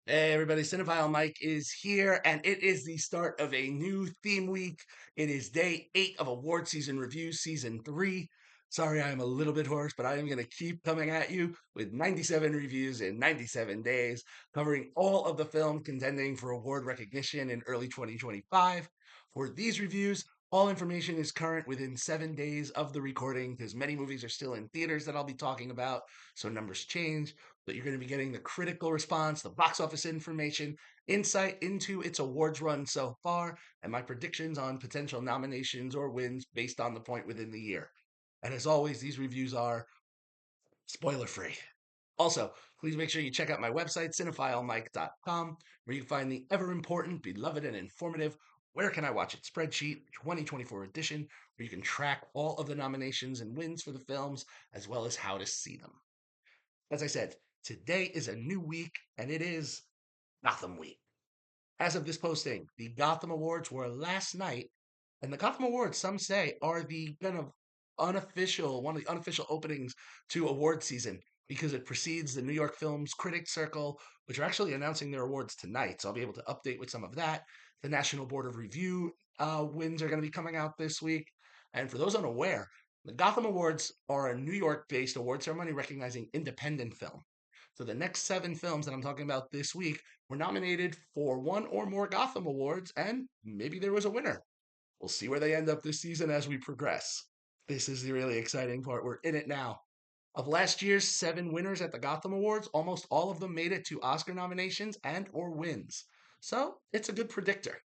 Hey everybody, Cinephile Mike is here, and it is the start of a new theme week. It is day 8 of award season review, season 3. Sorry, I'm a little bit hoarse, but I am going to keep coming at you with 97 reviews in 97 days, covering all of the films contending for award recognition in early 2025. For these reviews, all information is current within 7 days of the recording, because many movies are still in theaters that I'll be talking about, so numbers change, but you're going to be getting the critical response, the box office information, insight into its awards run so far, and my predictions on potential nominations or wins based on the point within the year. And as always, these reviews are spoiler free. Also, please make sure you check out my website, cinephilemike.com, where you can find the ever important, beloved, and informative Where Can I Watch It spreadsheet 2024 edition, where you can track all of the nominations and wins for the films, as well as how to see them. As I said, today is a new week, and it is Gotham Week. As of this posting, the Gotham Awards were last night, and the Gotham Awards, some say, are the kind of one of the unofficial openings to award season because it precedes the New York Films Critics Circle, which are actually announcing their awards tonight. So I'll be able to update with some of that. The National Board of Review wins are going to be coming out this week. And for those unaware, the Gotham Awards are a New York based award ceremony recognizing independent film. So the next 7 films that I'm talking about this week were nominated for one or more Gotham Awards, and maybe there was a winner. We'll see where they end up this season as we progress. This is the really exciting part. We're in it now. Of last year's 7 winners at the Gotham Awards, almost all of them made it to Oscar nominations and or wins. So it's a good predictor.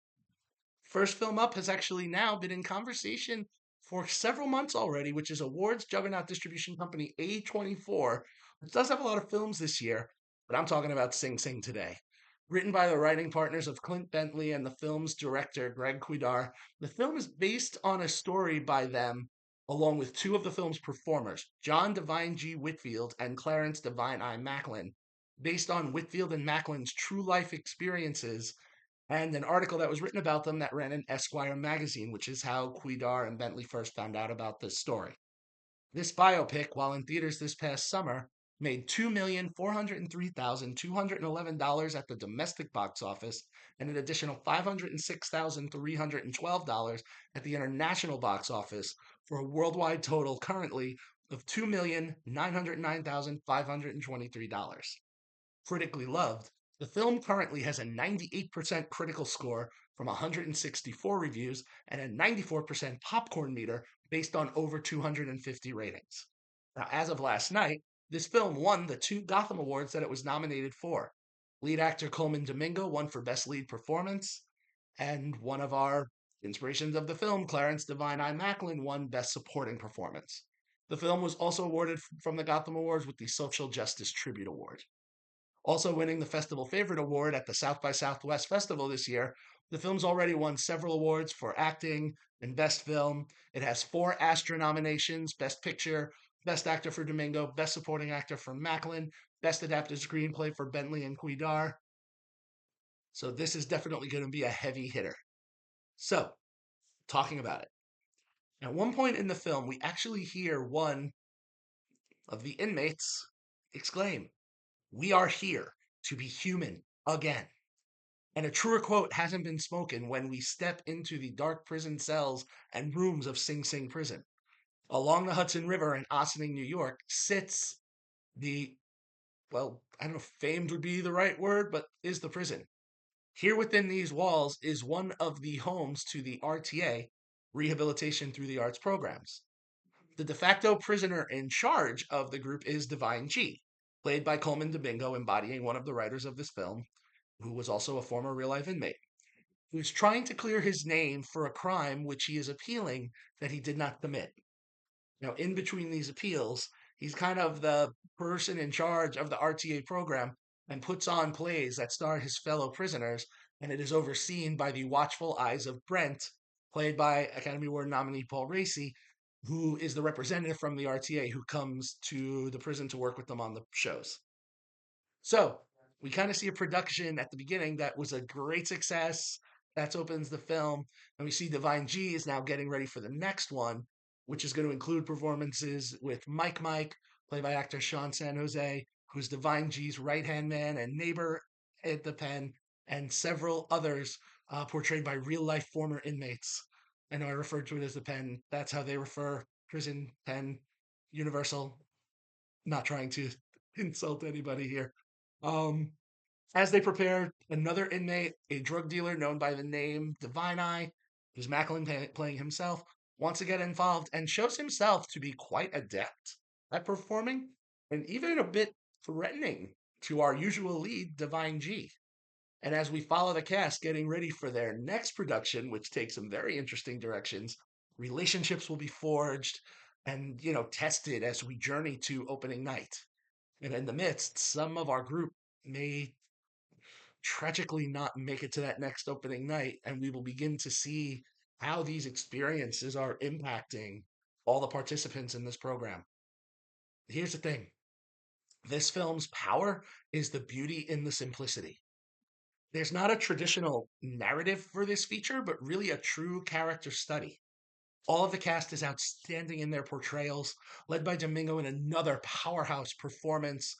First film up has actually now been in conversation for several months already, which is awards juggernaut distribution company A24, which does have a lot of films this year, but I'm talking about Sing Sing today. Written by the writing partners of Clint Bentley and the film's director, Greg Kwedar, the film is based on a story by them, along with 2 of the film's performers, John Divine G. Whitfield and Clarence Divine I. Macklin, based on Whitfield and Macklin's true life experiences and an article that was written about them that ran in Esquire magazine, which is how Kwedar and Bentley first found out about this story. This biopic, while in theaters this past summer, made $2,403,211 at the domestic box office and an additional $506,312 at the international box office for a worldwide total currently of $2,909,523. Critically loved, the film currently has a 98% critical score from 164 reviews and a 94% popcorn meter based on over 250 ratings. Now, as of last night, this film won the 2 Gotham Awards that it was nominated for. Lead actor Coleman Domingo won for Best Lead Performance, and one of our inspirations of the film, Clarence Divine I. Macklin, won Best Supporting Performance. The film was also awarded from the Gotham Awards with the Social Justice Tribute Award. Also winning the Festival Favorite Award at the South by Southwest Festival this year, the film's already won several awards for acting and Best Film. It has 4 Astra nominations: Best Picture, Best Actor for Domingo, Best Supporting Actor for Macklin, Best Adapted Screenplay for Bentley and Cuidar. So this is definitely going to be a heavy hitter. So, talking about it. At one point in the film, we actually hear one of the inmates exclaim, "We are here to be human again." And a truer quote hasn't been spoken when we step into the dark prison cells and rooms of Sing Sing Prison. Along the Hudson River in Ossining, New York, sits the, well, I don't know if famed would be the right word, but is the prison. Here within these walls is one of the homes to the RTA, Rehabilitation Through the Arts programs. The de facto prisoner in charge of the group is Divine G, played by Coleman Domingo, embodying one of the writers of this film, who was also a former real life inmate, who's trying to clear his name for a crime which he is appealing that he did not commit. Now, in between these appeals, he's kind of the person in charge of the RTA program and puts on plays that star his fellow prisoners, and it is overseen by the watchful eyes of Brent, played by Academy Award nominee Paul Raci, who is the representative from the RTA who comes to the prison to work with them on the shows. So we kind of see a production at the beginning that was a great success. That opens the film. And we see Divine G is now getting ready for the next one, which is going to include performances with Mike, played by actor Sean San Jose, who's Divine G's right hand man and neighbor at the pen, and several others portrayed by real life former inmates. I know I referred to it as the pen. That's how they refer prison, pen, universal. Not trying to insult anybody here. Um, as they prepare, another inmate, a drug dealer known by the name Divine Eye, who's Macklin playing himself, wants to get involved and shows himself to be quite adept at performing and even a bit threatening to our usual lead, Divine G. And as we follow the cast getting ready for their next production, which takes some very interesting directions, relationships will be forged and, tested as we journey to opening night. And in the midst, some of our group may tragically not make it to that next opening night, and we will begin to see how these experiences are impacting all the participants in this program. Here's the thing, this film's power is the beauty in the simplicity. There's not a traditional narrative for this feature, but really a true character study. All of the cast is outstanding in their portrayals, led by Domingo in another powerhouse performance.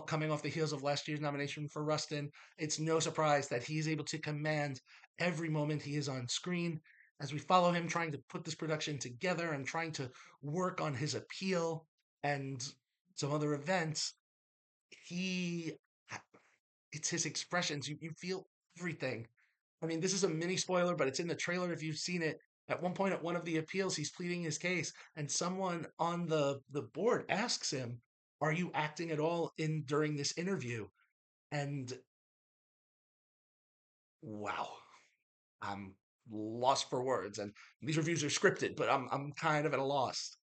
Coming off the heels of last year's nomination for Rustin, it's no surprise that he's able to command every moment he is on screen. As we follow him trying to put this production together and trying to work on his appeal and some other events, he it's his expressions. You feel everything. I mean, this is a mini spoiler, but it's in the trailer if you've seen it. At one point, at one of the appeals, he's pleading his case, and someone on the board asks him, "Are you acting at all in during this interview?" And wow, I'm lost for words. And these reviews are scripted, but I'm kind of at a loss.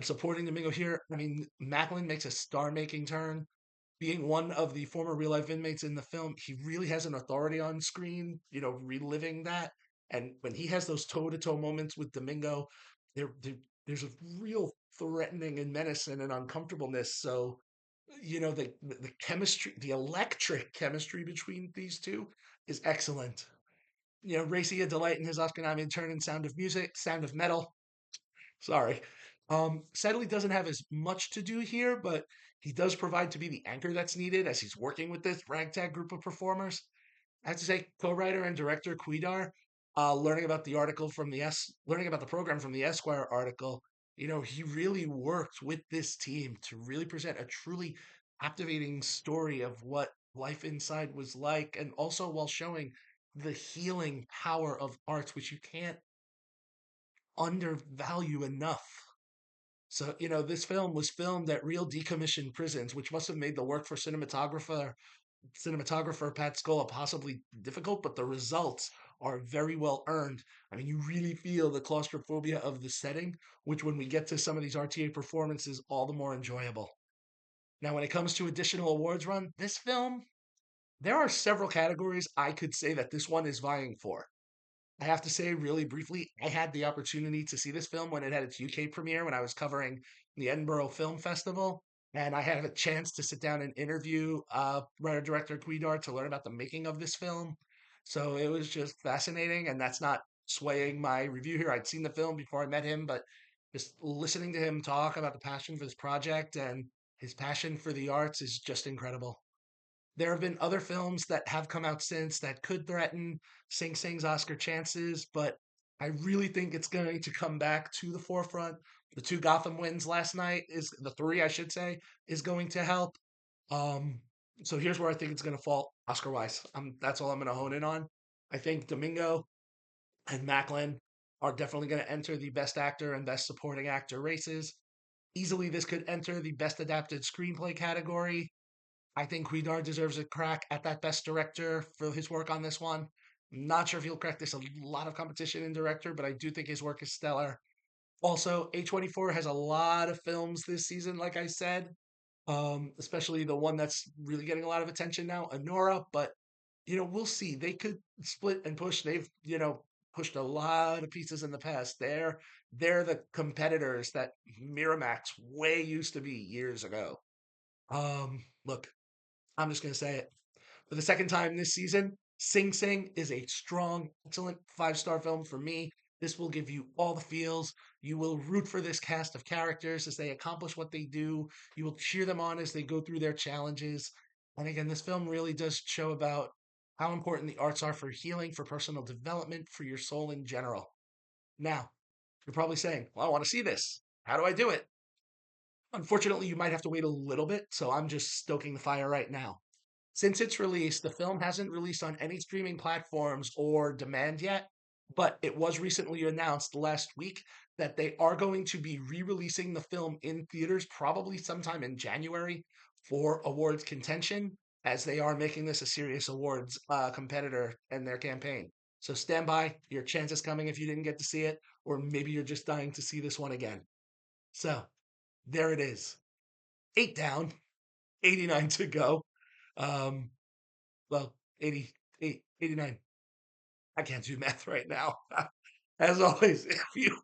Supporting Domingo here. I mean, Macklin makes a star-making turn. Being one of the former real life inmates in the film, he really has an authority on screen, reliving that. And when he has those toe to toe moments with Domingo, there's a real threatening and menace and an uncomfortableness. So, the chemistry, the electric chemistry between these two is excellent. Racy a delight in his Oscar nominated turn in Sound of Music, Sound of Metal. Sorry. Sadly doesn't have as much to do here, but he does provide to be the anchor that's needed as he's working with this ragtag group of performers. I have to say, co-writer and director Kwedar, learning about the program from the Esquire article, he really worked with this team to really present a truly captivating story of what life inside was like, and also while showing the healing power of arts, which you can't undervalue enough. So, this film was filmed at real decommissioned prisons, which must have made the work for cinematographer Pat Scola possibly difficult, but the results are very well earned. I mean, you really feel the claustrophobia of the setting, which when we get to some of these RTA performances, all the more enjoyable. Now, when it comes to additional awards run, this film, there are several categories I could say that this one is vying for. I have to say, really briefly, I had the opportunity to see this film when it had its UK premiere when I was covering the Edinburgh Film Festival. And I had a chance to sit down and interview writer director Kwedar to learn about the making of this film. So it was just fascinating. And that's not swaying my review here. I'd seen the film before I met him, but just listening to him talk about the passion for this project and his passion for the arts is just incredible. There have been other films that have come out since that could threaten Sing Sing's Oscar chances, but I really think it's going to come back to the forefront. The two Gotham wins last night is the three, I should say, is going to help. Um, so here's where I think it's going to fall Oscar wise. That's all I'm going to hone in on. I think Domingo and Macklin are definitely going to enter the Best Actor and Best Supporting Actor races. Easily, this could enter the Best Adapted Screenplay category. I think Kwedar deserves a crack at that best director for his work on this one. Not sure if he'll crack this. A lot of competition in director, but I do think his work is stellar. Also, A24 has a lot of films this season, like I said, especially the one that's really getting a lot of attention now, Honora. But, we'll see. They could split and push. They've, pushed a lot of pieces in the past. They're the competitors that Miramax way used to be years ago. Look, I'm just going to say it. For the second time this season, Sing Sing is a strong, excellent 5-star film for me. This will give you all the feels. You will root for this cast of characters as they accomplish what they do. You will cheer them on as they go through their challenges. And again, this film really does show about how important the arts are for healing, for personal development, for your soul in general. Now, you're probably saying, well, I want to see this. How do I do it? Unfortunately, you might have to wait a little bit, so I'm just stoking the fire right now. Since its release, the film hasn't released on any streaming platforms or demand yet, but it was recently announced last week that they are going to be re releasing the film in theaters probably sometime in January for awards contention, as they are making this a serious awards competitor in their campaign. So stand by, your chance is coming if you didn't get to see it, or maybe you're just dying to see this one again. So there it is. Eight down, 89 to go. Um, well, 88, 89. I can't do math right now. As always, if you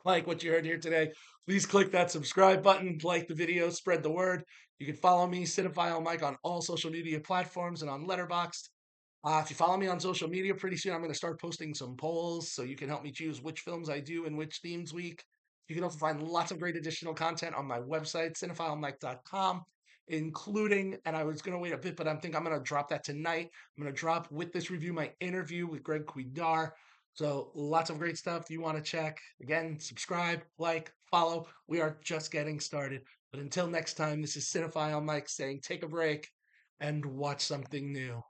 like what you heard here today, please click that subscribe button, like the video, spread the word. You can follow me, Cinephile Mike, on all social media platforms and on Letterboxd. If you follow me on social media, pretty soon I'm going to start posting some polls so you can help me choose which films I do in which themes week. You can also find lots of great additional content on my website, cinephilemike.com, including, and I was going to wait a bit, but I think I'm going to drop that tonight. I'm going to drop with this review my interview with Greg Kwedar. So lots of great stuff you want to check. Again, subscribe, like, follow. We are just getting started. But until next time, this is Cinephile Mike saying take a break and watch something new.